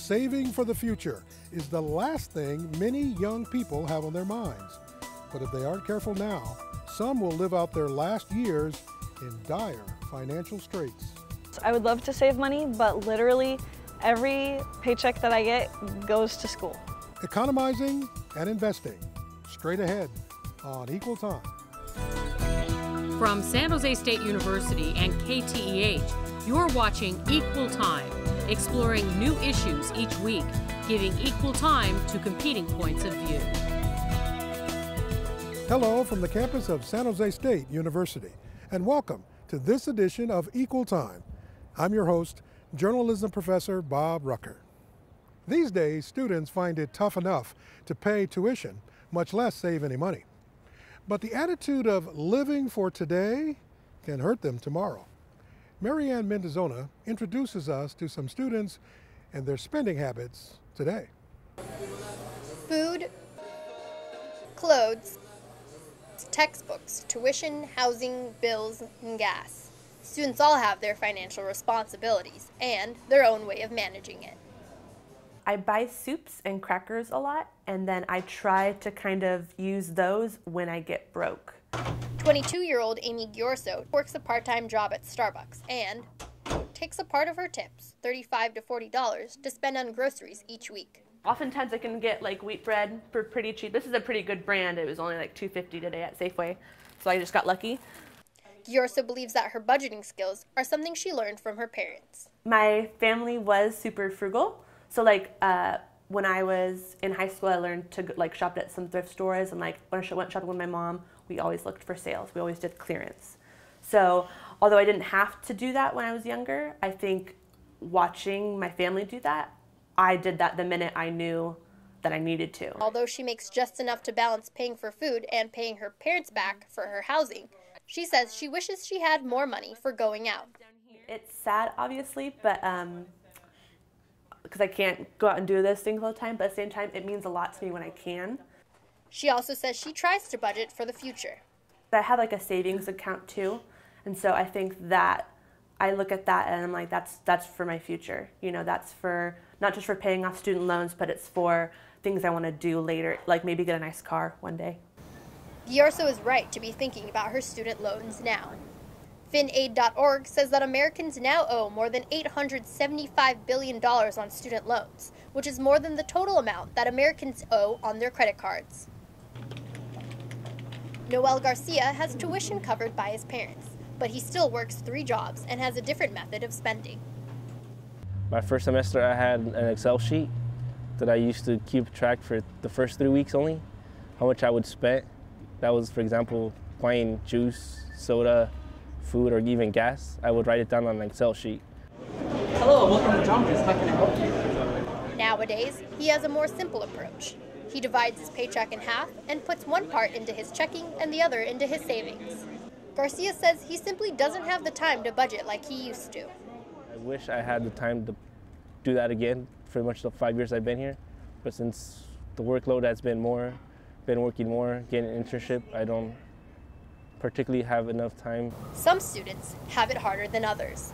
Saving for the future is the last thing many young people have on their minds. But if they aren't careful now, some will live out their last years in dire financial straits. I would love to save money, but literally every paycheck that I get goes to school. Economizing and investing, straight ahead on Equal Time. From San Jose State University and KTEH, you're watching Equal Time, exploring new issues each week, giving equal time to competing points of view. Hello from the campus of San Jose State University, and welcome to this edition of Equal Time. I'm your host, journalism professor Bob Rucker. These days, students find it tough enough to pay tuition, much less save any money. But the attitude of living for today can hurt them tomorrow. Marianne Mendezona introduces us to some students and their spending habits today. Food, clothes, textbooks, tuition, housing, bills, and gas. Students all have their financial responsibilities and their own way of managing it. I buy soups and crackers a lot, and then I try to kind of use those when I get broke. 22-year-old Amy Giorso works a part-time job at Starbucks and takes a part of her tips, $35 to $40, to spend on groceries each week. Oftentimes I can get like wheat bread for pretty cheap. This is a pretty good brand. It was only like $2.50 today at Safeway, so I just got lucky. Giorso believes that her budgeting skills are something she learned from her parents. My family was super frugal, so like when I was in high school, I learned to like shop at some thrift stores, and like when I went shopping with my mom, we always looked for sales. We always did clearance. So although I didn't have to do that when I was younger, I think watching my family do that, I did that the minute I knew that I needed to. Although she makes just enough to balance paying for food and paying her parents back for her housing, she says she wishes she had more money for going out. It's sad, obviously, but because I can't go out and do those things all the time, but at the same time, it means a lot to me when I can. She also says she tries to budget for the future. I have like a savings account too, and so I think that I look at that and I'm like, that's for my future. You know, that's for not just for paying off student loans, but it's for things I want to do later, like maybe get a nice car one day. Giorso is right to be thinking about her student loans now. FinAid.org says that Americans now owe more than $875 billion on student loans, which is more than the total amount that Americans owe on their credit cards. Noel Garcia has tuition covered by his parents, but he still works 3 jobs and has a different method of spending. My first semester I had an Excel sheet that I used to keep track for the first 3 weeks only, how much I would spend. That was, for example, buying juice, soda, food, or even gas. I would write it down on an Excel sheet. Hello, welcome to Junkers. How can I help you? Nowadays, he has a more simple approach. He divides his paycheck in half and puts one part into his checking and the other into his savings. Garcia says he simply doesn't have the time to budget like he used to. I wish I had the time to do that again for pretty much the 5 years I've been here. But since the workload has been working more, getting an internship, I don't particularly have enough time. Some students have it harder than others.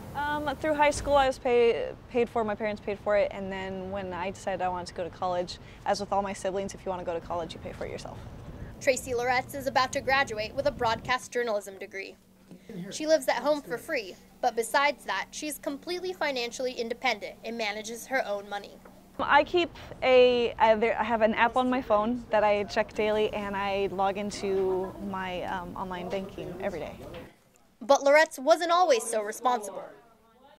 Through high school, I was paid for, my parents paid for it, and then when I decided I wanted to go to college, as with all my siblings, if you want to go to college, you pay for it yourself. Tracy Loretz is about to graduate with a broadcast journalism degree. She lives at home for free, but besides that, she's completely financially independent and manages her own money. I have an app on my phone that I check daily, and I log into my online banking every day. But Loretz wasn't always so responsible.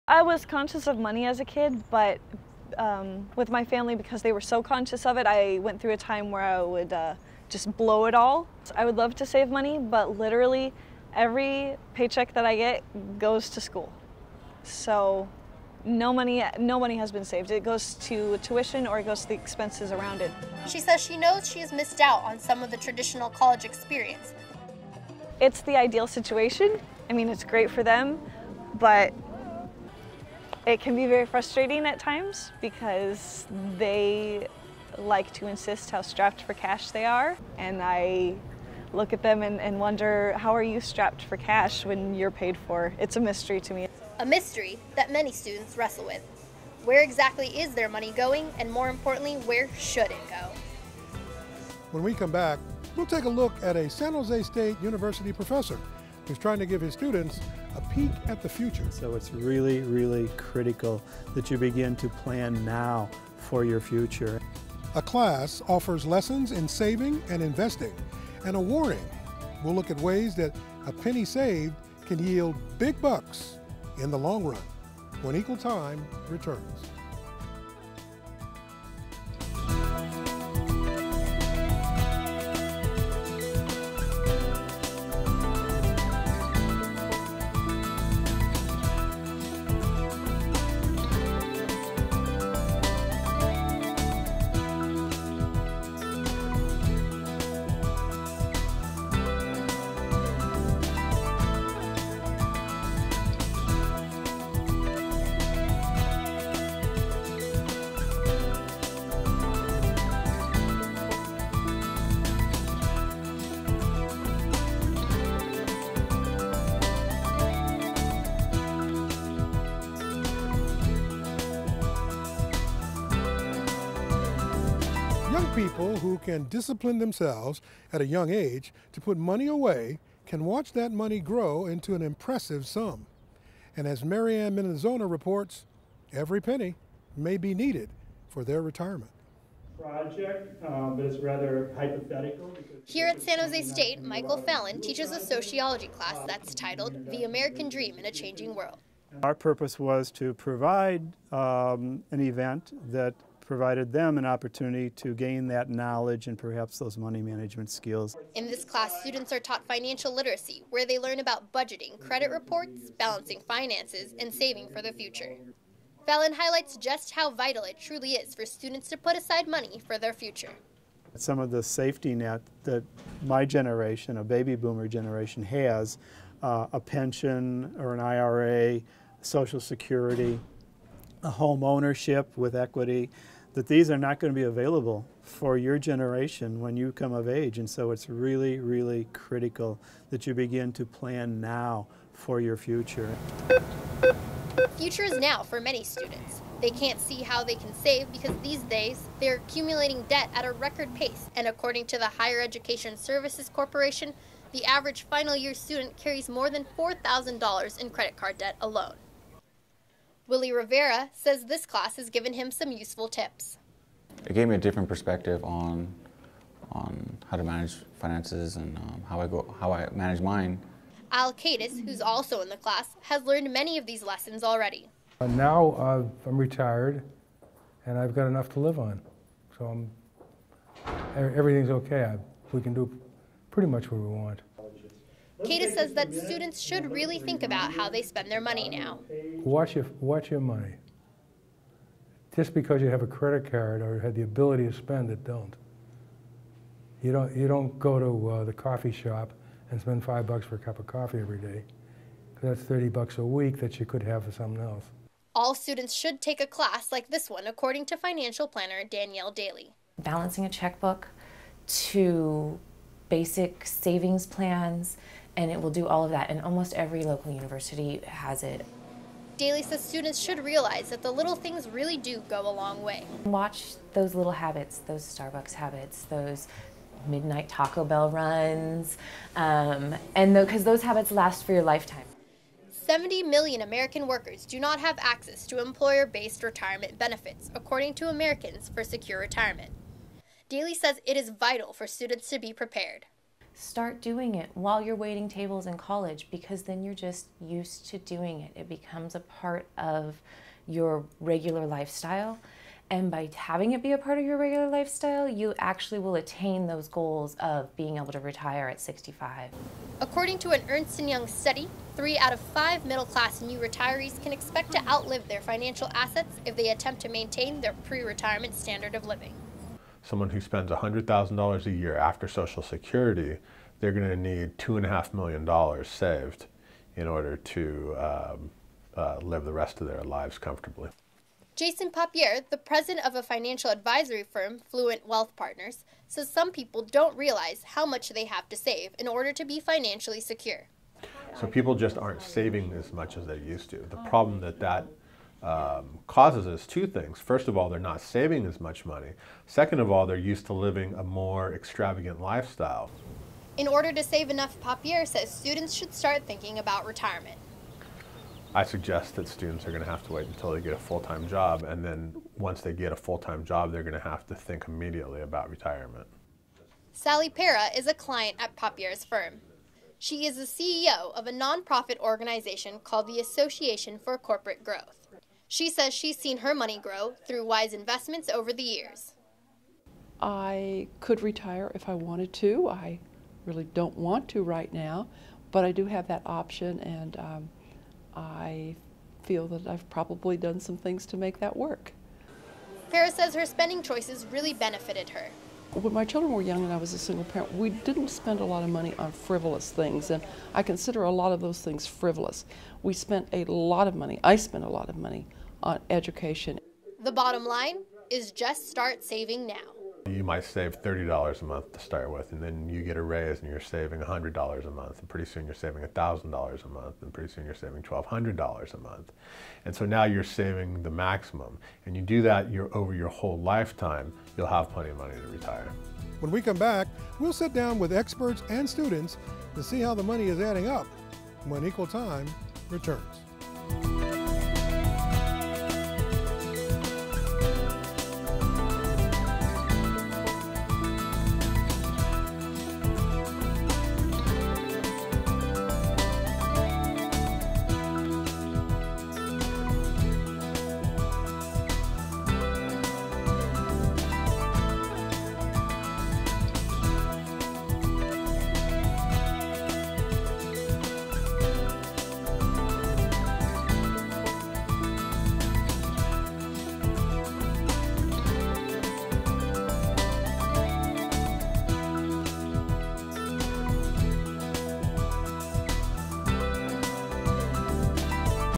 I was conscious of money as a kid, but with my family, because they were so conscious of it, I went through a time where I would just blow it all. I would love to save money, but literally every paycheck that I get goes to school. So no money has been saved. It goes to tuition or it goes to the expenses around it. She says she knows she has missed out on some of the traditional college experience. It's the ideal situation. I mean, it's great for them, but it can be very frustrating at times because they like to insist how strapped for cash they are, and I look at them and wonder, how are you strapped for cash when you're paid for? It's a mystery to me. A mystery that many students wrestle with. Where exactly is their money going, and more importantly, where should it go? When we come back, we'll take a look at a San Jose State University professor who's trying to give his students a peek at the future. So it's really, really critical that you begin to plan now for your future. A class offers lessons in saving and investing, and a warning. We'll look at ways that a penny saved can yield big bucks in the long run when Equal Time returns. Young people who can discipline themselves at a young age to put money away can watch that money grow into an impressive sum. And as Marianne Mendezona reports, every penny may be needed for their retirement. Project, but it's rather hypothetical. Here at San Jose State, Michael Fallon teaches a sociology class that's titled The American Dream in a Changing World. Our purpose was to provide an event that provided them an opportunity to gain that knowledge and perhaps those money management skills. In this class, students are taught financial literacy, where they learn about budgeting, credit reports, balancing finances, and saving for the future. Fallon highlights just how vital it truly is for students to put aside money for their future. Some of the safety net that my generation, a baby boomer generation, has, a pension or an IRA, Social Security, a home ownership with equity, that these are not going to be available for your generation when you come of age. And so it's really, really critical that you begin to plan now for your future. Future is now for many students. They can't see how they can save because these days they're accumulating debt at a record pace. And according to the Higher Education Services Corporation, the average final year student carries more than $4,000 in credit card debt alone. Willie Rivera says this class has given him some useful tips. It gave me a different perspective on how to manage finances and how I manage mine. Al Cadis, who's also in the class, has learned many of these lessons already. Now I'm retired and I've got enough to live on, so everything's okay. We can do pretty much what we want. Cadis says that students should really think about how they spend their money now. Watch your money. Just because you have a credit card or have the ability to spend it, don't. You don't go to the coffee shop and spend $5 for a cup of coffee every day, because that's $30 a week that you could have for something else. All students should take a class like this one, according to financial planner Danielle Daly. Balancing a checkbook to basic savings plans, and it will do all of that, and almost every local university has it. Daly says students should realize that the little things really do go a long way. Watch those little habits, those Starbucks habits, those midnight Taco Bell runs, because those habits last for your lifetime. 70 million American workers do not have access to employer-based retirement benefits, according to Americans for Secure Retirement. Daly says it is vital for students to be prepared. Start doing it while you're waiting tables in college, because then you're just used to doing it. It becomes a part of your regular lifestyle. And by having it be a part of your regular lifestyle, you actually will attain those goals of being able to retire at 65. According to an Ernst & Young study, 3 out of 5 middle-class new retirees can expect to outlive their financial assets if they attempt to maintain their pre-retirement standard of living. Someone who spends $100,000 a year after Social Security, they're going to need $2.5 million saved in order to live the rest of their lives comfortably. Jason Papier, the president of a financial advisory firm, Fluent Wealth Partners, says some people don't realize how much they have to save in order to be financially secure. So people just aren't saving as much as they used to. The problem that causes is two things. First of all, they're not saving as much money. Second of all, they're used to living a more extravagant lifestyle. In order to save enough, Papier says students should start thinking about retirement. I suggest that students are going to have to wait until they get a full-time job, and then once they get a full-time job, they're going to have to think immediately about retirement. Sally Pera is a client at Papier's firm. She is the CEO of a nonprofit organization called the Association for Corporate Growth. She says she's seen her money grow through wise investments over the years. I could retire if I wanted to. I really don't want to right now, but I do have that option, and I feel that I've probably done some things to make that work. Pera says her spending choices really benefited her. When my children were young and I was a single parent, we didn't spend a lot of money on frivolous things, and I consider a lot of those things frivolous. We spent a lot of money, I spent a lot of money on education. The bottom line is just start saving now. You might save $30 a month to start with, and then you get a raise and you're saving $100 a month, and pretty soon you're saving $1,000 a month, and pretty soon you're saving $1,200 a month. And so now you're saving the maximum, and you do that over your whole lifetime, you'll have plenty of money to retire. When we come back, we'll sit down with experts and students to see how the money is adding up when Equal Time returns.